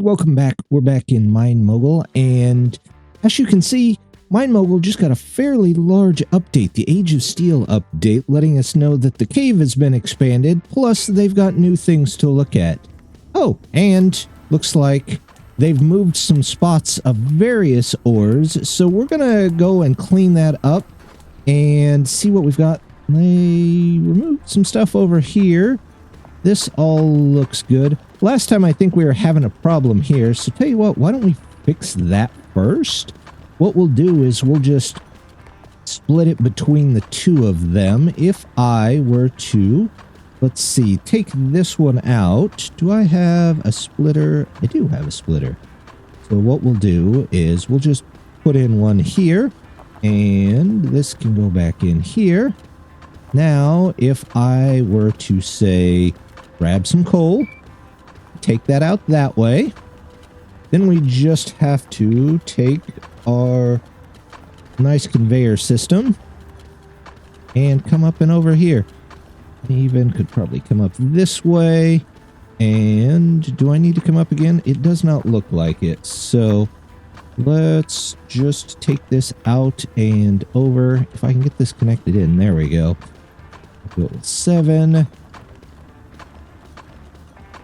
welcome back. We're back in Mine Mogul, and as you can see, Mine Mogul just got a fairly large update, the Age of Steel update, letting us know that the cave has been expanded, plus they've got new things to look at. Oh, and looks like they've moved some spots of various ores, so we're gonna go and clean that up and see what we've got. They removed some stuff over here. This all looks good. Last time I think we were having a problem here, so tell you what, why don't we fix that first? What we'll do is we'll just split it between the two of them. If I were to, let's see, take this one out. Do I have a splitter? I do have a splitter. So what we'll do is we'll just put in one here, and this can go back in here. Now, if I were to say, grab some coal, take that out that way, then we just have to take our nice conveyor system and come up and over here. Even could probably come up this way. And do I need to come up again? It does not look like it. So let's just take this out and over. If I can get this connected in, there we go. Go with 7.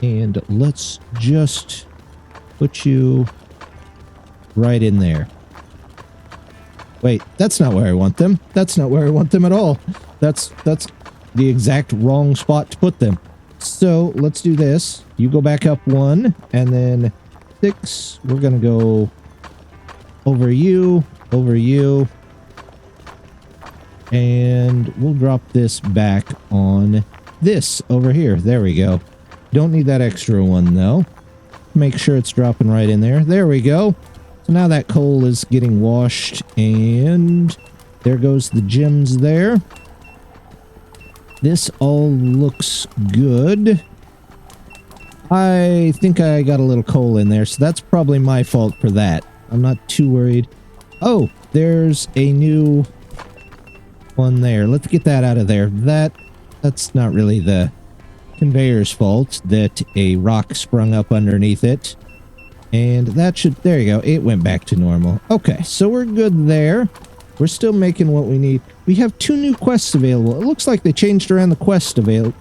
And let's just put you right in there. Wait, that's not where I want them. That's not where I want them at all. That's the exact wrong spot to put them. So let's do this. You go back up 1, and then 6. We're going to go over you, and we'll drop this back on this over here. There we go. Don't need that extra one, though. Make sure it's dropping right in there. There we go. So now that coal is getting washed, and there goes the gems there. This all looks good. I think I got a little coal in there, so that's probably my fault for that. I'm not too worried. Oh, there's a new one there. Let's get that out of there. That's not really the conveyor's fault that a rock sprung up underneath it. And that should, there you go, it went back to normal. Okay, so we're good there. We're still making what we need. We have 2 new quests available. It looks like they changed around the quest a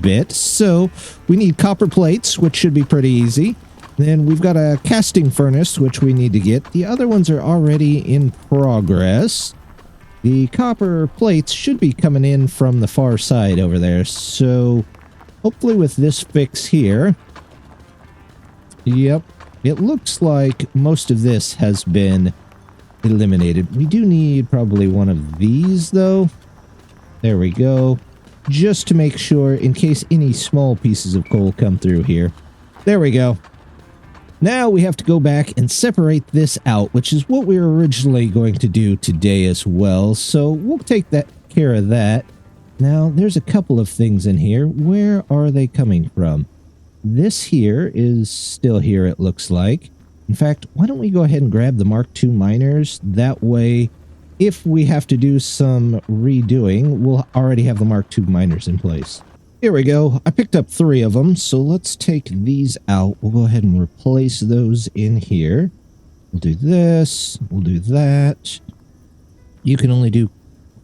bit. So we need copper plates, which should be pretty easy. Then we've got a casting furnace, which we need to get. The other ones are already in progress. The copper plates should be coming in from the far side over there. So hopefully with this fix here. Yep. It looks like most of this has been eliminated. We do need probably one of these, though. There we go. Just to make sure, in case any small pieces of coal come through here. There we go. Now we have to go back and separate this out, which is what we were originally going to do today as well. So we'll take care of that. Now, there's a couple of things in here. Where are they coming from? This here is still here, it looks like. In fact, why don't we go ahead and grab the Mark II miners? That way, if we have to do some redoing, we'll already have the Mark II miners in place. Here we go. I picked up 3 of them, so let's take these out. We'll go ahead and replace those in here. We'll do this. We'll do that. You can only do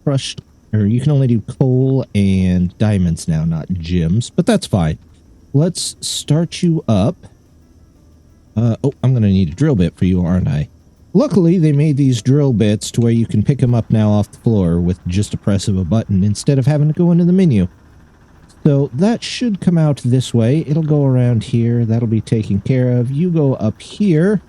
crushed, or you can only do coal and diamonds now, not gems, but that's fine. Let's start you up. Oh, I'm going to need a drill bit for you, aren't I? Luckily, they made these drill bits to where you can pick them up now off the floor with just a press of a button instead of having to go into the menu. So that should come out this way. It'll go around here. That'll be taken care of. You go up here.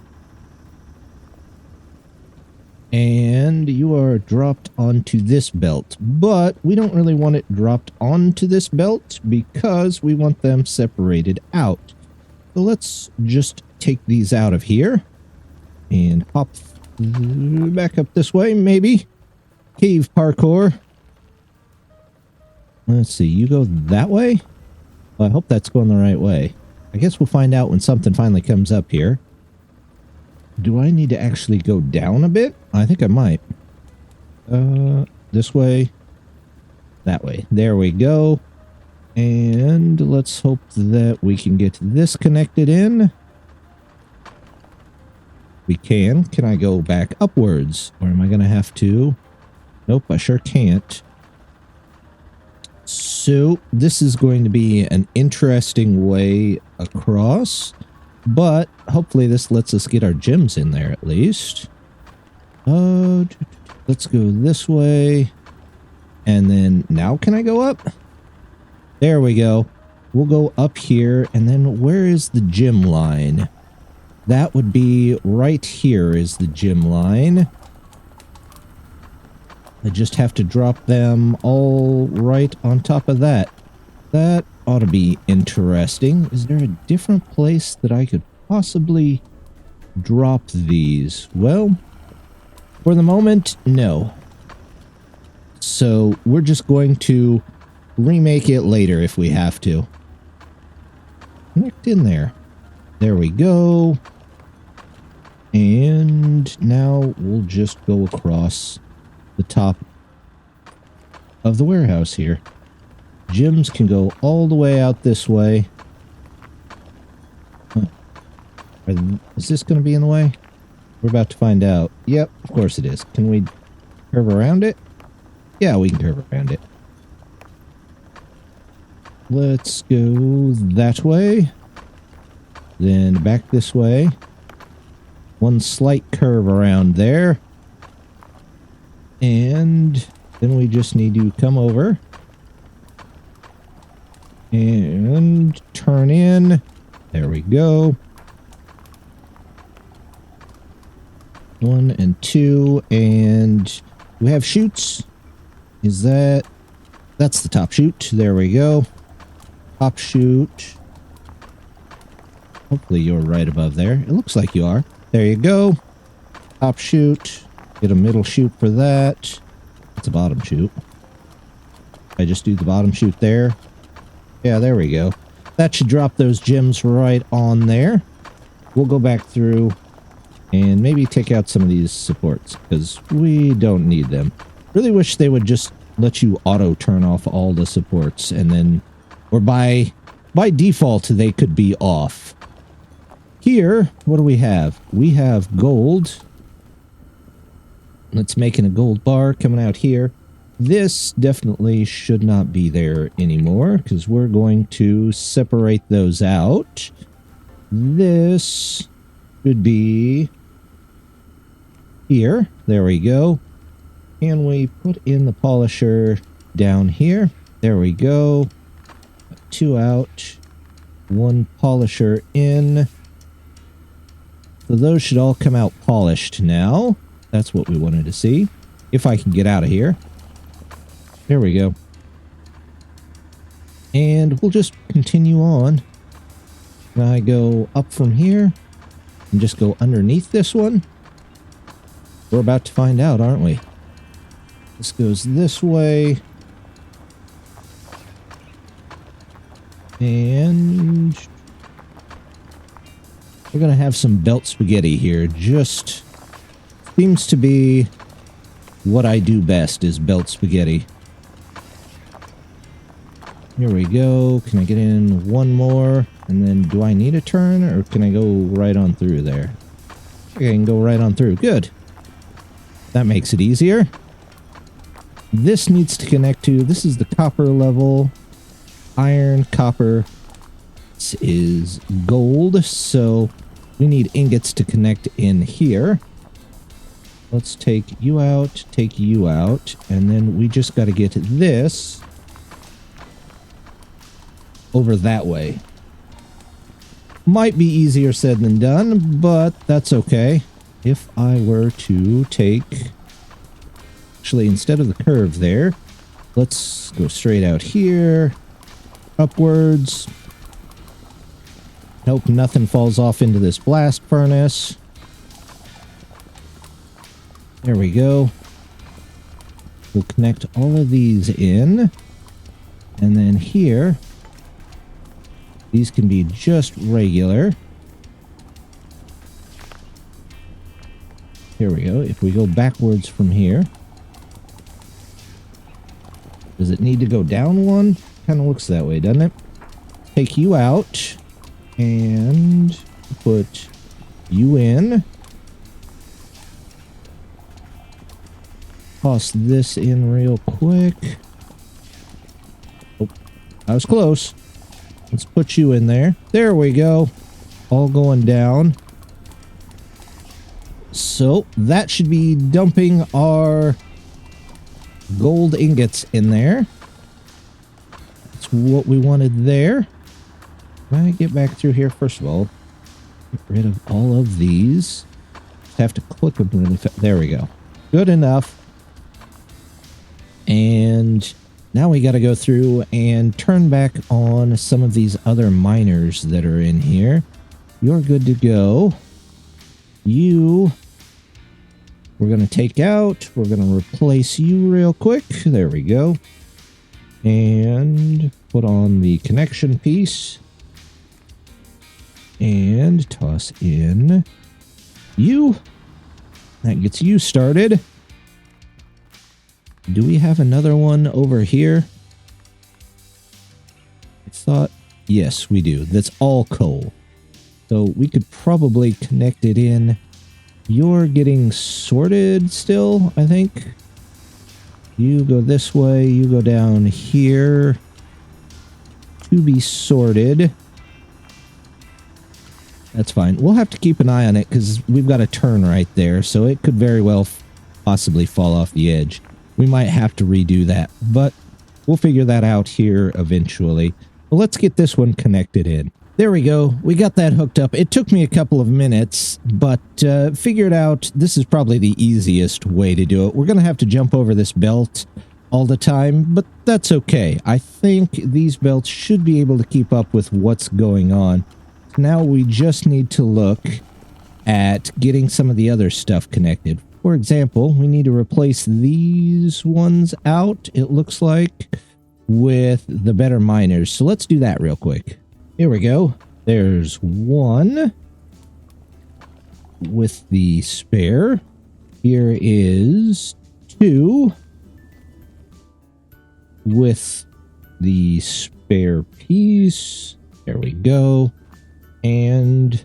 And you are dropped onto this belt. But we don't really want it dropped onto this belt because we want them separated out. So let's just take these out of here. And hop back up this way, maybe. Cave parkour. Let's see, you go that way? Well, I hope that's going the right way. I guess we'll find out when something finally comes up here. Do I need to actually go down a bit? I think I might. This way. That way. There we go. And let's hope that we can get this connected in. We can. Can I go back upwards? Or am I going to have to? Nope, I sure can't. So this is going to be an interesting way across, but hopefully this lets us get our gems in there at least. Let's go this way. And then now can I go up? There we go. We'll go up here, and then where is the gym line? That would be right here is the gym line. I just have to drop them all right on top of that. That ought to be interesting. Is there a different place that I could possibly drop these? Well, for the moment, no. So we're just going to remake it later if we have to. Connect in there. There we go. And now we'll just go across the top of the warehouse here. Gyms can go all the way out this way. Huh. Is this going to be in the way? We're about to find out. Yep, of course it is. Can we curve around it? Yeah, we can curve around it. Let's go that way. Then back this way. One slight curve around there. And then we just need to come over. And turn in. There we go. 1 and 2. And we have chutes. Is that... That's the top chute. There we go. Top chute. Hopefully you're right above there. It looks like you are. There you go. Top chute. Get a middle chute for that. It's a bottom chute. I just do the bottom chute there. Yeah, there we go. That should drop those gems right on there. We'll go back through and maybe take out some of these supports because we don't need them. Really wish they would just let you auto turn off all the supports and then, or by default, they could be off. Here, what do we have? We have gold. Let's make a gold bar coming out here. This definitely should not be there anymore because we're going to separate those out. This should be here. There we go. Can we put in the polisher down here? There we go. 2 out. 1 polisher in. So those should all come out polished now. That's what we wanted to see. If I can get out of here. There we go. And we'll just continue on. Can I go up from here? And just go underneath this one? We're about to find out, aren't we? This goes this way. And we're going to have some belt spaghetti here. Just seems to be what I do best is belt spaghetti. Here we go. Can I get in one more? And then do I need a turn or can I go right on through there? Okay, I can go right on through. Good. That makes it easier. This needs to connect to, this is the copper level. Iron, copper. This is gold. So we need ingots to connect in here. Let's take you out, and then we just got to get this over that way. Might be easier said than done, but that's okay. If I were to take... Actually, instead of the curve there, let's go straight out here, upwards. Hope nothing falls off into this blast furnace. There we go. We'll connect all of these in. And then here, these can be just regular. Here we go. If we go backwards from here, does it need to go down one? Kind of looks that way, doesn't it? Take you out and put you in. toss this in real quick. Oh, I was close. Let's put you in there. There we go. All going down. So that should be dumping our gold ingots in there. That's what we wanted there. Can I get back through here? First of all, get rid of all of these. Just have to click them really fast. There we go. Good enough. And now we got to go through and turn back on some of these other miners that are in here. You're good to go. You, we're going to take out. We're going to replace you real quick. There we go. And put on the connection piece. And toss in you. That gets you started. Do we have another one over here? I thought, yes, we do. That's all coal. So we could probably connect it in. You're getting sorted still, I think. You go this way. You go down here to be sorted. That's fine. We'll have to keep an eye on it because we've got a turn right there. So it could very well possibly fall off the edge. We might have to redo that, but we'll figure that out here eventually. But let's get this one connected in. There we go. We got that hooked up. It took me a couple of minutes, but figured out this is probably the easiest way to do it. We're going to have to jump over this belt all the time, but that's okay. I think these belts should be able to keep up with what's going on. Now we just need to look at getting some of the other stuff connected. For example, we need to replace these ones out, it looks like, with the better miners. So let's do that real quick. Here we go. There's one with the spare. Here is two with the spare piece. There we go. And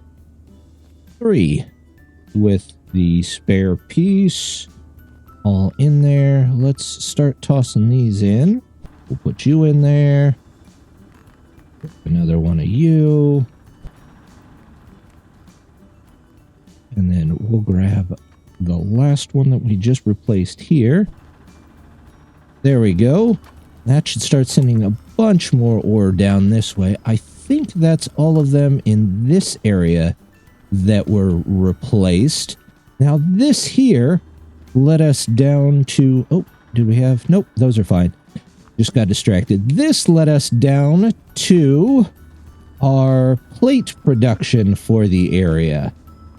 three with the spare piece. All in there. Let's start tossing these in. We'll put you in there. Another one of you. And then we'll grab the last one that we just replaced here. There we go. That should start sending a bunch more ore down this way. I think that's all of them in this area that were replaced. Now this here led us down to... Oh, do we have... Nope, those are fine. Just got distracted. This led us down to our plate production for the area,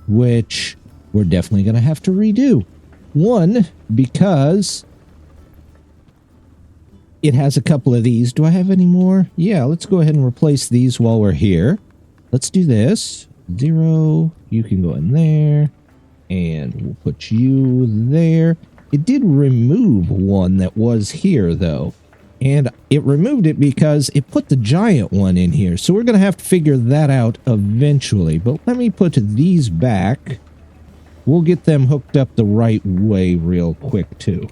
which we're definitely going to have to redo. One, because it has a couple of these. Do I have any more? Yeah, let's go ahead and replace these while we're here. Let's do this. 0, you can go in there, and we'll put you there. It did remove one that was here, though. And it removed it because it put the giant one in here. So we're going to have to figure that out eventually. But let me put these back. We'll get them hooked up the right way real quick, too.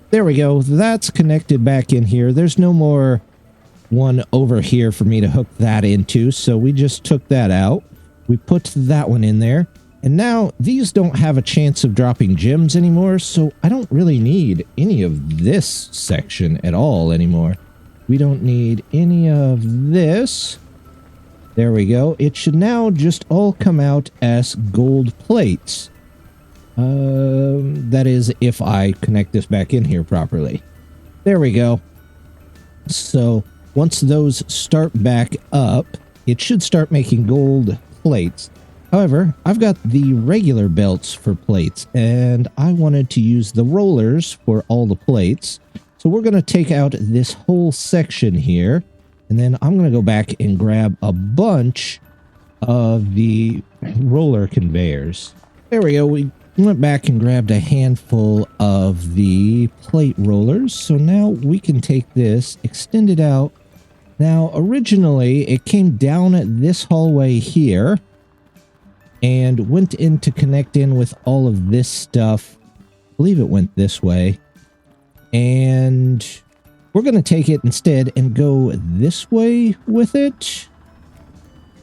There we go. That's connected back in here. There's no more one over here for me to hook that into. So we just took that out. We put that one in there. And now these don't have a chance of dropping gems anymore, so I don't really need any of this section at all anymore. We don't need any of this. There we go. It should now just all come out as gold plates. That is if I connect this back in here properly. There we go. So once those start back up, it should start making gold plates. However, I've got the regular belts for plates, and I wanted to use the rollers for all the plates. So we're going to take out this whole section here, and then I'm going to go back and grab a bunch of the roller conveyors. There we go. We went back and grabbed a handful of the plate rollers. So now we can take this, extend it out. Now, originally, it came down at this hallway here, and went in to connect in with all of this stuff. I believe it went this way. And we're going to take it instead and go this way with it.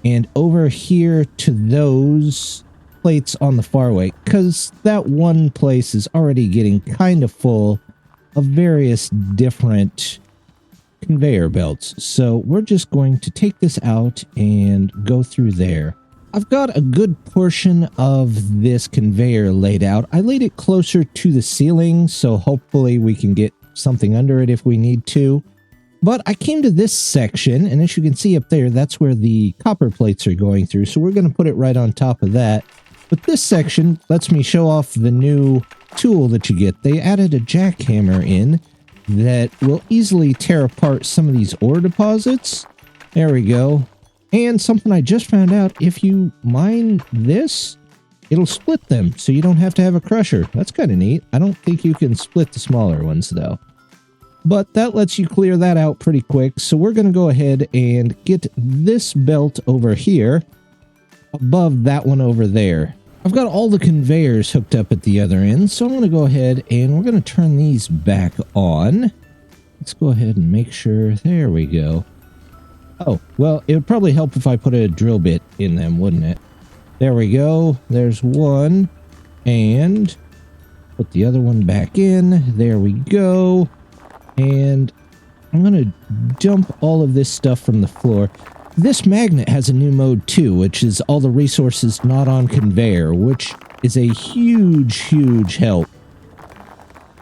And over here to those plates on the far way, because that one place is already getting kind of full of various different conveyor belts. So we're just going to take this out and go through there. I've got a good portion of this conveyor laid out. I laid it closer to the ceiling, so hopefully we can get something under it if we need to. But I came to this section, and as you can see up there, that's where the copper plates are going through. So we're going to put it right on top of that. But this section lets me show off the new tool that you get. They added a jackhammer in that will easily tear apart some of these ore deposits. There we go. And something I just found out, if you mine this, it'll split them, so you don't have to have a crusher. That's kind of neat. I don't think you can split the smaller ones, though. But that lets you clear that out pretty quick, so we're going to go ahead and get this belt over here above that one over there. I've got all the conveyors hooked up at the other end, so I'm going to go ahead and we're going to turn these back on. Let's go ahead and make sure. There we go. Oh, well, it would probably help if I put a drill bit in them, wouldn't it? There we go. There's one. And put the other one back in. There we go. And I'm going to dump all of this stuff from the floor. This magnet has a new mode too, which is all the resources not on conveyor, which is a huge, huge help.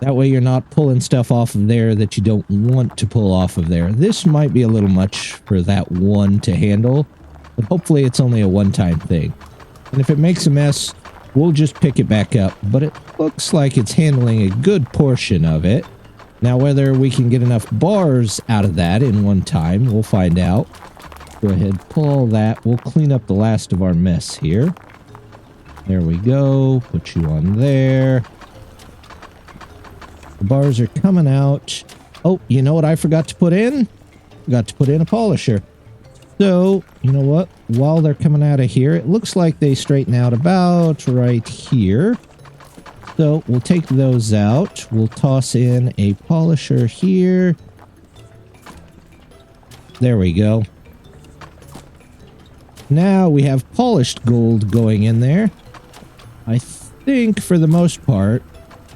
That way you're not pulling stuff off of there that you don't want to pull off of there. This might be a little much for that one to handle, but hopefully it's only a one-time thing. And if it makes a mess, we'll just pick it back up. But it looks like it's handling a good portion of it. Now, whether we can get enough bars out of that in one time, we'll find out. Go ahead, pull all that. We'll clean up the last of our mess here. There we go. Put you on there. The bars are coming out. Oh, you know what I forgot to put in? Forgot to put in a polisher. So, you know what? While they're coming out of here, it looks like they straighten out about right here. So, we'll take those out. We'll toss in a polisher here. There we go. Now we have polished gold going in there. I think for the most part,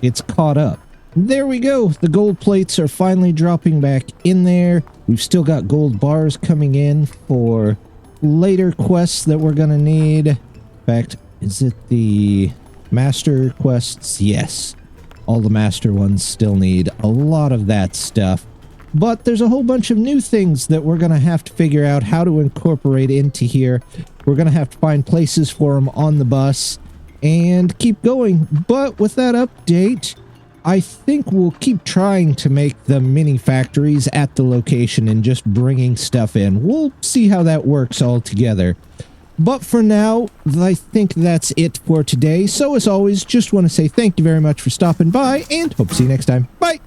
it's caught up. There we go. The gold plates are finally dropping back in there. We've still got gold bars coming in for later quests that we're going to need. In fact, is it the master quests? Yes. All the master ones still need a lot of that stuff. But there's a whole bunch of new things that we're going to have to figure out how to incorporate into here. We're going to have to find places for them on the bus and keep going. But with that update, I think we'll keep trying to make the mini factories at the location and just bringing stuff in. We'll see how that works all together. But for now, I think that's it for today. So as always, just want to say thank you very much for stopping by and hope to see you next time. Bye!